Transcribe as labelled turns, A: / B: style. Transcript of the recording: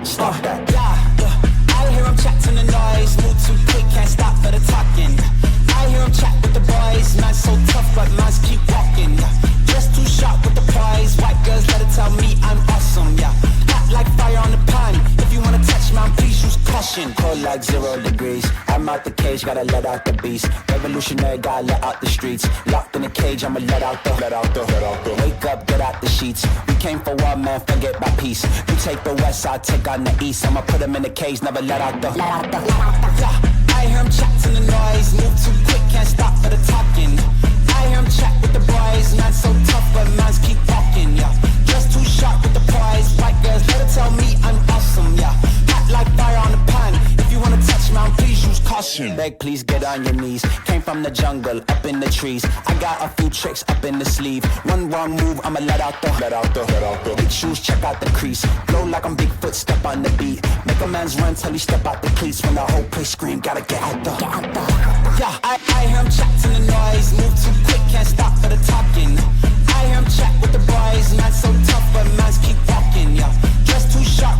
A: Stop that.
B: Yeah, I hear him chat to the noise. Move too quick, can't stop for the talking. I hear him chat with the boys. Man so tough, but mans keep walking. Just too sharp with the prize. White girls let it tell me I'm awesome. Yeah, hot like fire on the pan. If you wanna touch man, please use caution.
A: Cold like 0 degrees. I'm out the cage, gotta let out the beast. Revolutionary, gotta let out the streets. Locked in a cage, I'ma let out the. Wake up, get out the sheets. We came for war, man, forget my peace. You take the west, I'll take on the east. I'ma put him in the cage, never let out the. Yeah, I hear him chat to the noise. Move too quick, can't stop for the talking. I hear him chat with the boys. Man so tough, but mans keep walking. Yeah, just too sharp with the prize. White girls, let it tell me I'm awesome. Yeah, hot like fire on the pan. If you wanna touch me, please use caution. Beg, please get on your knees. Came from the jungle, up in the trees. I got a few tricks up in the sleeve. One wrong move, I'ma let out the. Big shoes, check out the crease. Blow like I'm Bigfoot, step on the beat. Make a man's run till he step out the cleats. When the whole place scream, gotta get out the. Yeah, I hear him chat to the noise. Move too quick, can't stop for the talking. I hear him chat with the boys. Man so tough, but mans keep walking. Yeah, just too sharp